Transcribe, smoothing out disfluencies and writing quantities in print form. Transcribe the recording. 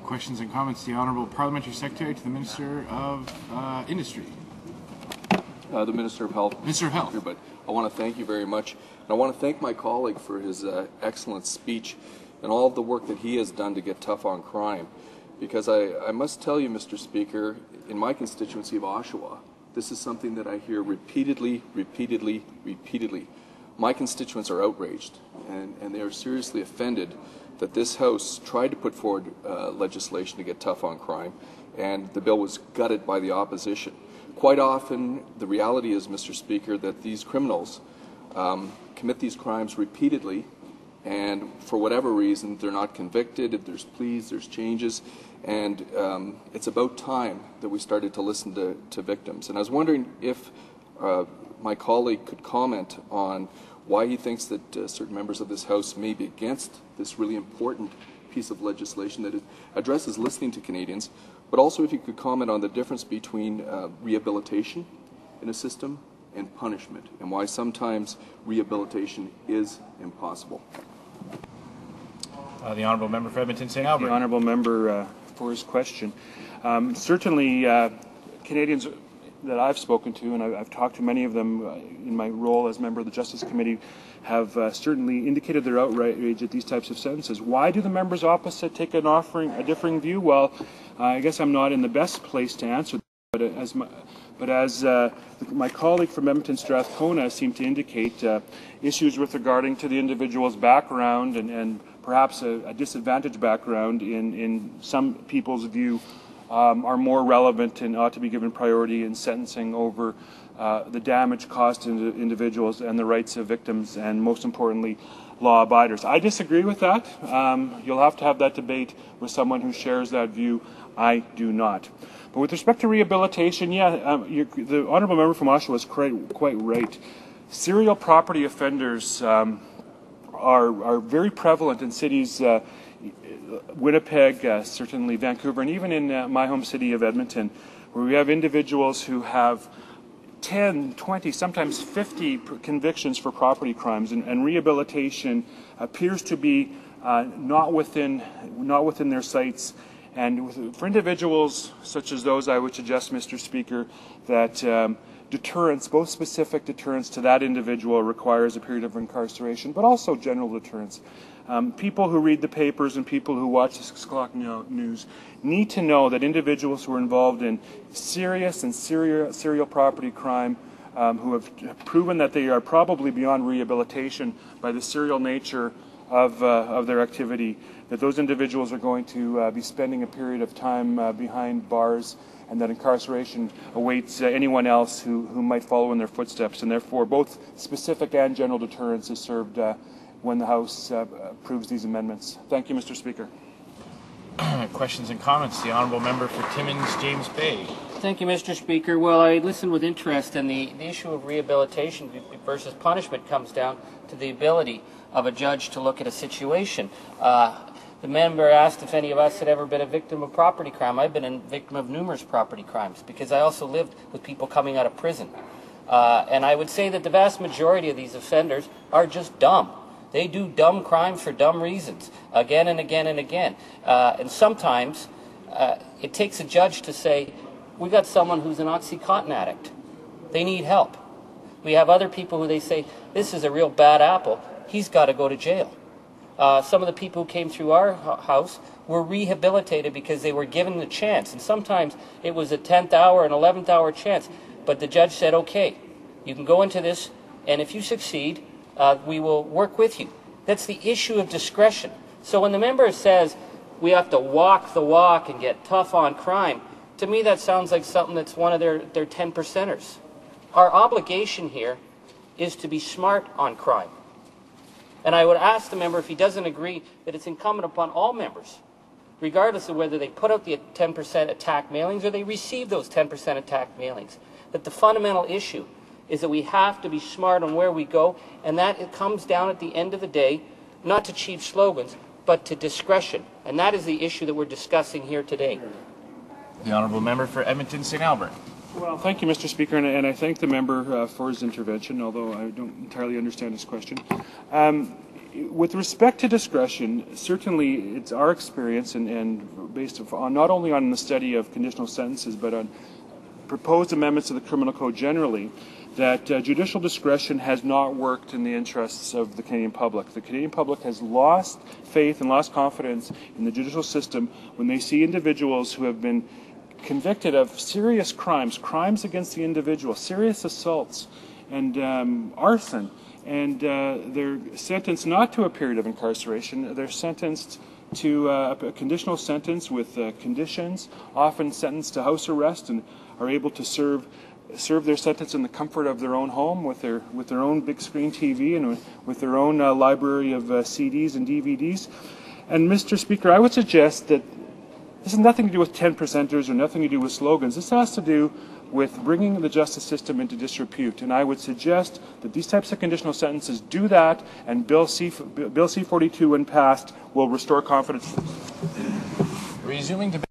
Questions and comments. The Honourable Parliamentary Secretary to the Minister of Industry. The Minister of Health. Minister of Health. But I want to thank you very much. And I want to thank my colleague for his excellent speech and all of the work that he has done to get tough on crime. Because I must tell you, Mr. Speaker, in my constituency of Oshawa, this is something that I hear repeatedly. My constituents are outraged, and they are seriously offended that this House tried to put forward legislation to get tough on crime, and the bill was gutted by the opposition. Quite often, the reality is, Mr. Speaker, that these criminals commit these crimes repeatedly, and for whatever reason, they're not convicted. If there's pleas, there's changes, and it's about time that we started to listen to victims. And I was wondering if my colleague could comment on why he thinks that certain members of this House may be against this really important piece of legislation that addresses listening to Canadians, but also if you could comment on the difference between rehabilitation in a system and punishment, and why sometimes rehabilitation is impossible. The Honourable Member for Edmonton St. Albert. The Honourable Member for his question. Certainly, Canadians that I've spoken to, and I've talked to many of them in my role as member of the Justice Committee, have certainly indicated their outrage at these types of sentences. Why do the members opposite take a differing view? Well, I guess I'm not in the best place to answer, but as my colleague from Edmonton Strathcona seemed to indicate, issues with regarding to the individual's background and perhaps a disadvantaged background in some people's view are more relevant and ought to be given priority in sentencing over the damage caused to individuals and the rights of victims, and most importantly, law abiders. I disagree with that. You'll have to have that debate with someone who shares that view. I do not. But with respect to rehabilitation, the Honourable Member from Oshawa is quite right. Serial property offenders are very prevalent in cities, Winnipeg, certainly Vancouver, and even in my home city of Edmonton, where we have individuals who have 10, 20, sometimes 50 convictions for property crimes, and rehabilitation appears to be not within their sights. And for individuals such as those, I would suggest, Mr. Speaker, that deterrence, both specific deterrence to that individual, requires a period of incarceration, but also general deterrence. People who read the papers and people who watch the 6 o'clock news need to know that individuals who are involved in serious and serial property crime, who have proven that they are probably beyond rehabilitation by the serial nature of their activity, that those individuals are going to be spending a period of time behind bars, and that incarceration awaits anyone else who might follow in their footsteps. And therefore, both specific and general deterrence is served when the House approves these amendments. Thank you, Mr. Speaker. Questions and comments. The Honourable Member for Timmins, James Bay. Thank you, Mr. Speaker. Well, I listened with interest, and the issue of rehabilitation versus punishment comes down to the ability of a judge to look at a situation. The member asked if any of us had ever been a victim of property crime. I've been a victim of numerous property crimes because I also lived with people coming out of prison. And I would say that the vast majority of these offenders are just dumb. They do dumb crimes for dumb reasons, again and again and again. And sometimes it takes a judge to say, we got someone who's an OxyContin addict. They need help. We have other people who they say, this is a real bad apple. He's got to go to jail. Some of the people who came through our house were rehabilitated because they were given the chance. And sometimes it was a 10th hour, an 11th hour chance. But the judge said, okay, you can go into this, and if you succeed, we will work with you. That's the issue of discretion. So when the member says we have to walk the walk and get tough on crime, to me that sounds like something that's one of their 10%ers. Our obligation here is to be smart on crime. And I would ask the member, if he doesn't agree, that it's incumbent upon all members, regardless of whether they put out the 10% attack mailings or they receive those 10% attack mailings, that the fundamental issue is that we have to be smart on where we go, and that it comes down at the end of the day, not to cheap slogans, but to discretion. And that is the issue that we're discussing here today. The Honourable Member for Edmonton St. Albert. Well, thank you, Mr. Speaker, and I thank the member for his intervention, although I don't entirely understand his question. with respect to discretion, certainly it's our experience, and based on not only on the study of conditional sentences, but on proposed amendments to the criminal code generally, that judicial discretion has not worked in the interests of the Canadian public. The Canadian public has lost faith and lost confidence in the judicial system when they see individuals who have been convicted of serious crimes, crimes against the individual, serious assaults, and arson, and they're sentenced not to a period of incarceration. They're sentenced to a conditional sentence with conditions, often sentenced to house arrest, and are able to serve their sentence in the comfort of their own home with their own big screen TV and with their own library of CDs and DVDs. And Mr. Speaker, I would suggest that this has nothing to do with 10%ers or nothing to do with slogans. This has to do with bringing the justice system into disrepute. And I would suggest that these types of conditional sentences do that, and Bill C-42, when passed, will restore confidence. Resuming debate.